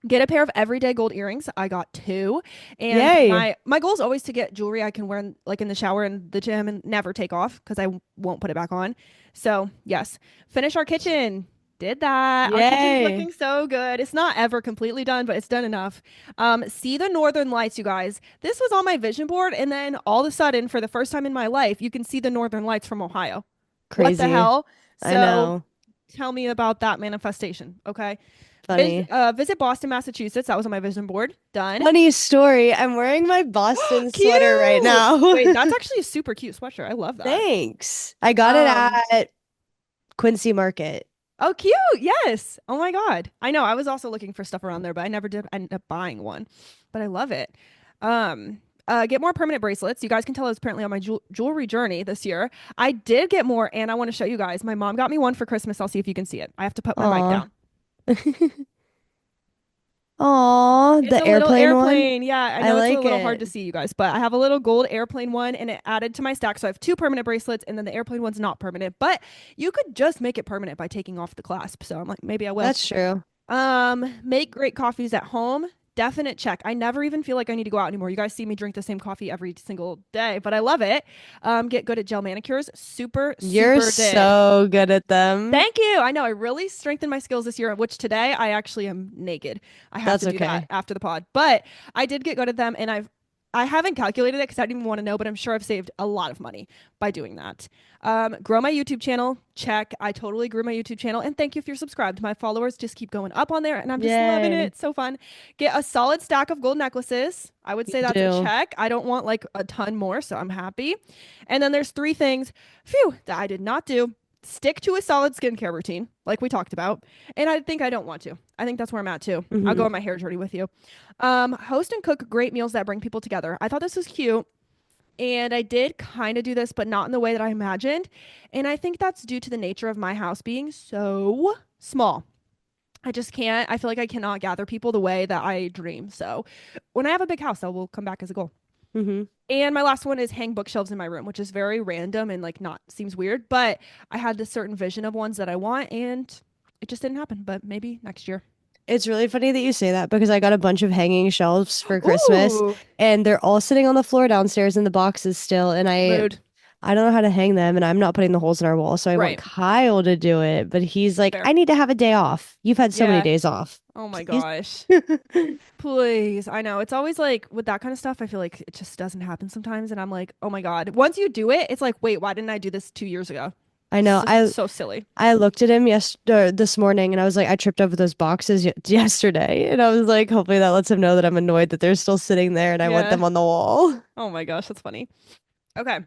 Get a pair of everyday gold earrings. I got two. And Yay. my goal is always to get jewelry I can wear like in the shower and the gym and never take off because I won't put it back on. So, yes. Finish our kitchen. Did that. Our kitchen's Yay. looking so good. It's not ever completely done, but it's done enough. See the northern lights, you guys. This was on my vision board, and then all of a sudden, for the first time in my life, you can see the northern lights from Ohio. What the Crazy. hell? I So know. tell me about that manifestation, okay? Funny. Visit Boston, Massachusetts. That was on my vision board. Done. Funny story. I'm wearing my Boston sweater right Cute. now. Wait, that's actually a super cute sweatshirt. I love that. Thanks. I got it Um, at Quincy Market. oh, cute. Yes. Oh my God. I know. I was also looking for stuff around there, but I never did end up buying one. But I love it. Get more permanent bracelets. You guys can tell I was apparently on my jewelry journey this year. I did get more, and I want to show you guys. My mom got me one for Christmas. I'll see if you can see it. I have to put my mic Aw. down. Aw, It's the a little airplane one. airplane. Yeah, I I know it's a like little hard it. to see, you guys, but I have a little gold airplane one and it added to my stack. So I have two permanent bracelets and then the airplane one's not permanent, but you could just make it permanent by taking off the clasp. So I'm like, maybe I will. That's true. Make great coffees at home. Definite check. I never even feel like I need to go out anymore. You guys see me drink the same coffee every single day, but I love it. Get good at gel manicures. Super, You're super did. so good at them. Thank you. I know I really strengthened my skills this year, which today I actually am naked. I have That's to do that okay. after the pod, but I did get good at them, and I haven't calculated it because I didn't even want to know, but I'm sure I've saved a lot of money by doing that. Grow my YouTube channel. Check. I totally grew my YouTube channel, and thank you if you're subscribed. My followers just keep going up on there, and I'm just loving it. Yay. It's so fun. Get a solid stack of gold necklaces. I would You say that's a do. check. I don't want like a ton more, so I'm happy. And then there's three things, phew, that I did not do. Stick to a solid skincare routine, like we talked about. And I think I don't want to. I think that's where I'm at too. I'll go Hmm. on my hair journey with you. Host and cook great meals that bring people together. I thought this was cute. And I did kind of do this, but not in the way that I imagined. And I think that's due to the nature of my house being so small. I just can't, I feel like I cannot gather people the way that I dream. So when I have a big house, that will come back as a goal. Hmm. And my last one is hang bookshelves in my room, which is very random and like not seems weird, but I had this certain vision of ones that I want and it just didn't happen, but maybe next year. It's really funny that you say that because I got a bunch of hanging shelves for Christmas Ooh, and they're all sitting on the floor downstairs in the boxes still. And mood. I don't know how to hang them and I'm not putting the holes in our wall. So I want Right. Kyle to do it. But he's like, Fair. I need to have a day off. You've had so many Yeah. days off. Oh my Please. gosh. Please. I know. It's always like with that kind of stuff, I feel like it just doesn't happen sometimes. And I'm like, oh my God. Once you do it, it's like, wait, why didn't I do this 2 years ago? I know. So, I so silly. I looked at him this morning and I was like, I tripped over those boxes yesterday. And I was like, hopefully that lets him know that I'm annoyed that they're still sitting there and I want Yeah. them on the wall. Oh my gosh. That's funny. Okay.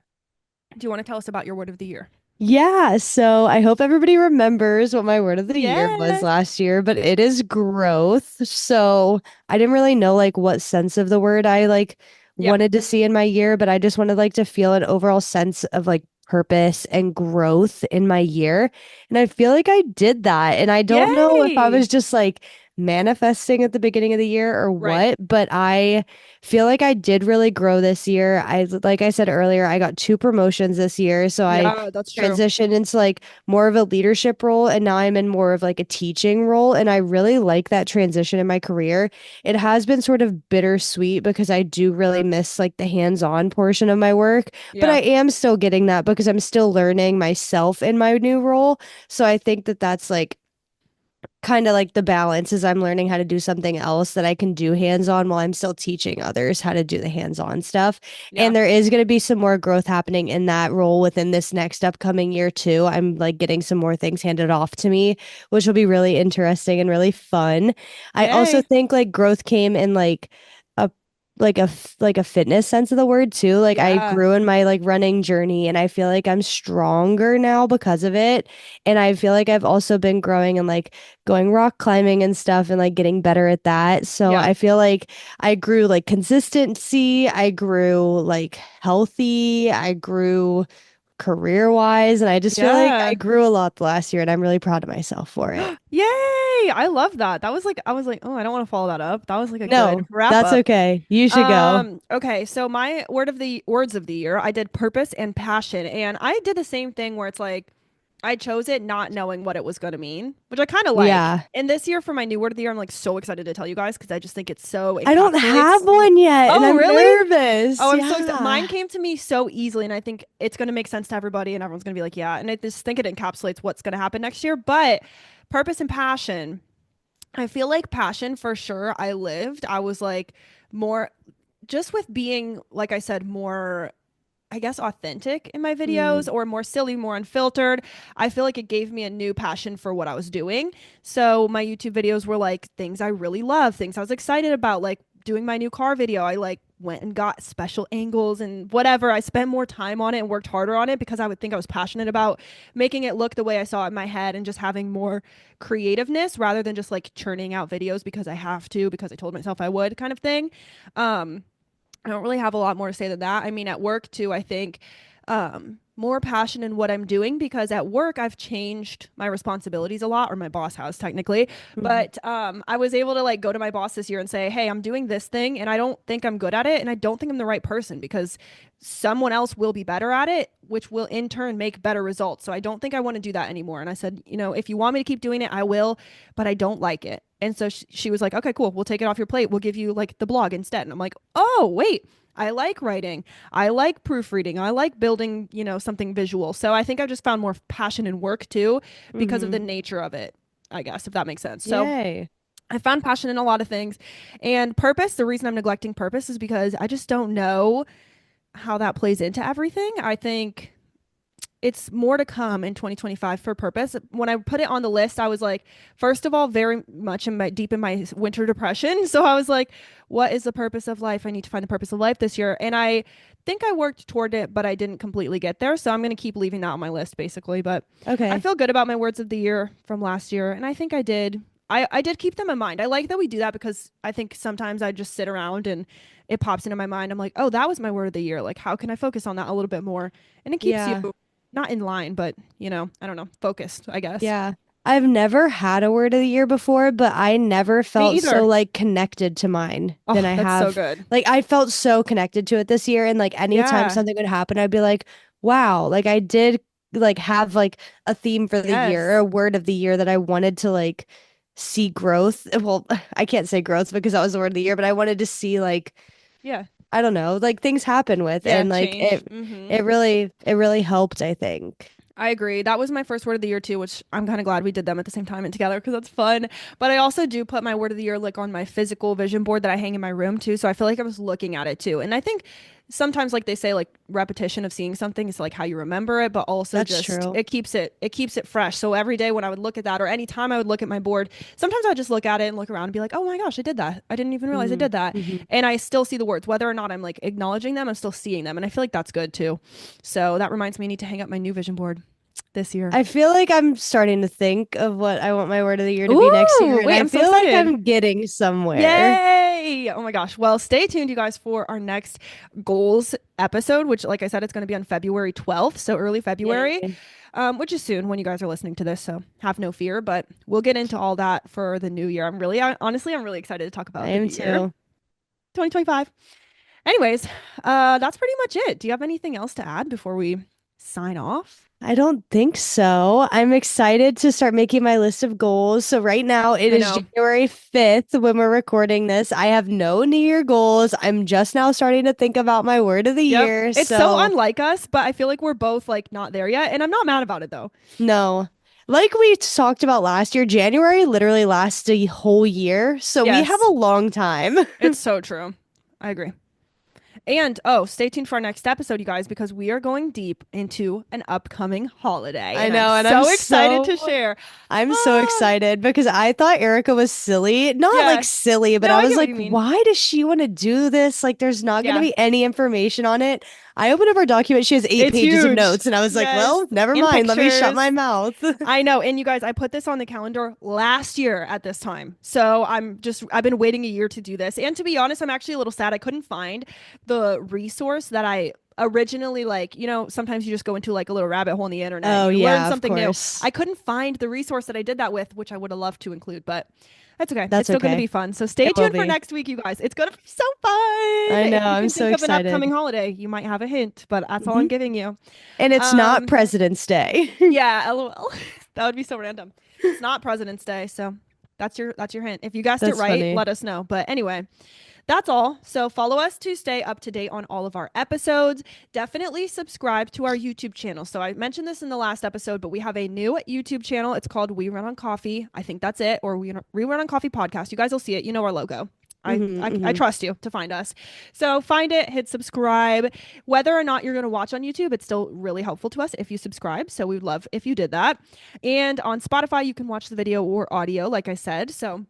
Do you want to tell us about your word of the year? Yeah, so I hope everybody remembers what my word of the year was Yeah. last year, but it is growth. So I didn't really know like what sense of the word I like Yeah. wanted to see in my year, but I just wanted like to feel an overall sense of like purpose and growth in my year. And I feel like I did that. And I don't know if I Yay. was just like manifesting at the beginning of the year or Right. what, but I feel like I did really grow this year. Like I said earlier, I got two promotions this year, so I Yeah, that's true. transitioned into like more of a leadership role and now I'm in more of like a teaching role and I really like that transition in my career. It has been sort of bittersweet because I do really miss like the hands-on portion of my work, but Yeah. I am still getting that because I'm still learning myself in my new role. So I think that that's like kind of like the balance is I'm learning how to do something else that I can do hands-on while I'm still teaching others how to do the hands-on stuff. Yeah. And there is going to be some more growth happening in that role within this next upcoming year too. I'm like getting some more things handed off to me, which will be really interesting and really fun. I also Yay. think like growth came in a like a fitness sense of the word too. Like I Yeah. grew in my like running journey and I feel like I'm stronger now because of it. And I feel like I've also been growing and like going rock climbing and stuff and like getting better at that. So Yeah. I feel like I grew like consistency, I grew like healthy, I grew career wise, and I just feel like I Yeah. grew a lot last year and I'm really proud of myself for it. Yay. I love that. That was like I was like, "Oh, I don't want to follow that up." That was like a good No, wrap that's up. okay. You should go. Okay, so my words of the year, I did purpose and passion, and I did the same thing where it's like I chose it not knowing what it was going to mean, which I kind of like. Yeah. And this year for my new word of the year, I'm like so excited to tell you guys because I just think it so I don't have encapsulates. one yet and Oh, I'm really? Oh, nervous. I'm so excited. Mine Yeah. came to me so easily, and I think it's going to make sense to everybody, and everyone's going to be like, yeah. And I just think it encapsulates what's going to happen next year. But purpose and passion, I feel like passion for sure. I lived. I was like more just with being, like I said, more, I guess, authentic in my Mm, videos or more silly, more unfiltered. I feel like it gave me a new passion for what I was doing. So my YouTube videos were like things I really love, things I was excited about, like doing my new car video. I like went and got special angles and whatever. I spent more time on it and worked harder on it because I would think I was passionate about making it look the way I saw it in my head and just having more creativeness rather than just like churning out videos because I have to, because I told myself I would kind of thing. Um, I don't really have a lot more to say than that. I mean, at work too, I think more passion in what I'm doing because at work I've changed my responsibilities a lot, or my boss has technically. mhm. But I was able to like go to my boss this year and say, "Hey, I'm doing this thing, and I don't think I'm good at it, and I don't think I'm the right person because someone else will be better at it, which will in turn make better results. So I don't think I want to do that anymore." And I said, "You know, if you want me to keep doing it, I will, but I don't like it." And so she was like, "Okay, cool. We'll take it off your plate. We'll give you like the blog instead." And I'm like, "Oh, wait. I like writing. I like proofreading. I like building, something visual." So I think I've just found more passion in work too because of the Mhm. nature of it, I guess, if that makes sense. So Yay. I found passion in a lot of things. And purpose, the reason I'm neglecting purpose is because I just don't know how that plays into everything. I think it's more to come in 2025 for purpose. When I put it on the list, I was like, first of all, very much deep in my winter depression. So I was like, what is the purpose of life? I need to find the purpose of life this year. And I think I worked toward it, but I didn't completely get there. So I'm going to keep leaving that on my list basically. But I Okay. feel good about my words of the year from last year. And I think I did. I did keep them in mind. I like that we do that because I think sometimes I just sit around and it pops into my mind. I'm like, oh, that was my word of the year. Like, how can I focus on that a little bit more? And it keeps you Yeah. not in line, but I don't know, focused, I guess. Yeah. I've never had a word of the year before, but I never Me felt so either. like connected to mine than Oh, I that's so have. good. Like I felt so connected to it this year and like anytime Yeah. something would happen, I'd be like, wow, like I did like have like a theme for the year, or a Yes. word of the year that I wanted to like see growth. Well, I can't say growth because that was the word of the year, but I wanted to see like Yeah. I don't know, like things happen with, Yeah, and like change. it really helped, I think. I agree. That was my first word of the year too, which I'm kind of glad we did them at the same time and together because that's fun. But I also do put my word of the year like on my physical vision board that I hang in my room too. So I feel like I was looking at it too. And I think sometimes like they say like repetition of seeing something is like how you remember it, but also That's just true. it keeps it fresh. So every day when I would look at that or any time I would look at my board, sometimes I would just look at it and look around and be like, "Oh my gosh, I did that. I didn't even realize I Hmm. did that." Hmm. And I still see the words whether or not I'm like acknowledging them, I'm still seeing them. And I feel like that's good too. So that reminds me I need to hang up my new vision board this year. I feel like I'm starting to think of what I want my word of the year to be next year, Ooh, and wait, I I'm so feel like excited. I'm getting somewhere. Yay! Oh my gosh. Well, stay tuned, you guys, for our next goals episode, which, like I said, it's going to be on February 12th, so early February, Yay. which is soon when you guys are listening to this. So have no fear, but we'll get into all that for the new year. Honestly, I'm really excited to talk I about the am new year, too. 2025. Anyways, that's pretty much it. Do you have anything else to add before we sign off? I don't think so. I'm excited to start making my list of goals. So right now it I is know. January 5th when we're recording this. I have no New Year goals. I'm just now starting to think about my word of the Yep. year. It's so So unlike us, but I feel like we're both like not there yet, and I'm not mad about it though. no. Like we talked about last year, January literally lasts a whole year. So we have Yes, a long time. it's so true. I agree. And oh, stay tuned for our next episode, you guys, because we are going deep into an upcoming holiday, I and I'm know, and so excited to share. I'm so Ah, excited because I thought Erica was silly. Not like yeah. silly, but No, I I was get what like, you mean. why does she want to do this? Like, there's not going to Yeah, be any information on it. I opened up her document. She has eight it's pages of huge. notes. And I was like, Yes, well, never and mind. Let me shut pictures. my mouth. I know. And you guys, I put this on the calendar last year at this time. So I've been waiting a year to do this. And to be honest, I'm actually a little sad. I couldn't find the resource that I originally like, sometimes you just go into like a little rabbit hole on the internet and Oh, you learn yeah, of something new. course. I couldn't find the resource that I did that with, which I would have loved to include, but that's okay. It's That's still going to okay. be fun. So It stay will tuned for be. next week, you guys. It's going to be so fun. I know. If you I'm can so think of an upcoming excited. holiday, you might have a hint, but that's all I'm Hmm. giving you. And it's not Um, President's Day. yeah, LOL. That would be so random. It's not President's Day, so that's your hint. If you guessed it That's right, funny. let us know. But anyway, that's all. So follow us to stay up to date on all of our episodes. Definitely subscribe to our YouTube channel. So I mentioned this in the last episode, but we have a new YouTube channel. It's called We Run on Coffee. I think that's it, or We Run on Coffee podcast. You guys will see it. You know our logo. I, Hmm. I Hmm. trust you to find us. So find it, hit subscribe. Whether or not you're going to watch on YouTube, it's still really helpful to us if you subscribe. So we would love if you did that. And on Spotify, you can watch the video or audio, like I said. So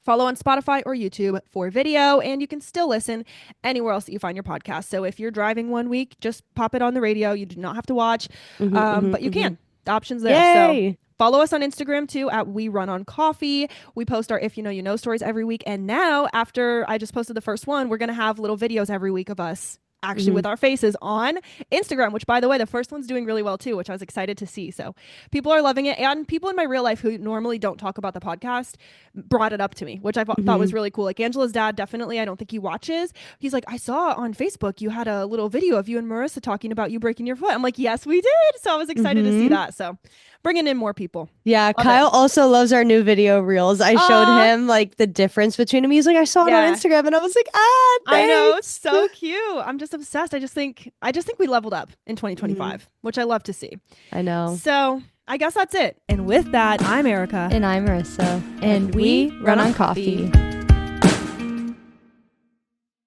follow on Spotify or YouTube for video, and you can still listen anywhere else that you find your podcast. So if you're driving one week, just pop it on the radio. You do not have to watch, Hmm. Hmm. but you Hmm. can. The option's there. So Yay. follow us on Instagram too at We Run on Coffee. We post our If You Know You Know stories every week. And now, after I just posted the first one, we're going to have little videos every week of us actually Hmm. with our faces on Instagram, which by the way, the first one's doing really well too, which I was excited to see. So people are loving it. And people in my real life who normally don't talk about the podcast brought it up to me, which I thought was Hmm. really cool. Like Angela's dad, definitely, I don't think he watches. He's like, I saw on Facebook you had a little video of you and Marissa talking about you breaking your foot. I'm like, yes, we did. So I was excited to see Hmm. that. So bringing in more people. Yeah, Love it. Kyle also loves our new video reels. I showed Ah, him like the difference between them. He's like, I saw it on yeah. Instagram, and I was like, ah, I know, it's thanks. so cute. I'm just obsessed. I just think we leveled up in Mhm. 2025, which I love to see. I know. So I guess that's it. And with that, I'm Erica. And I'm Marissa, And and we we run run on on coffee. coffee.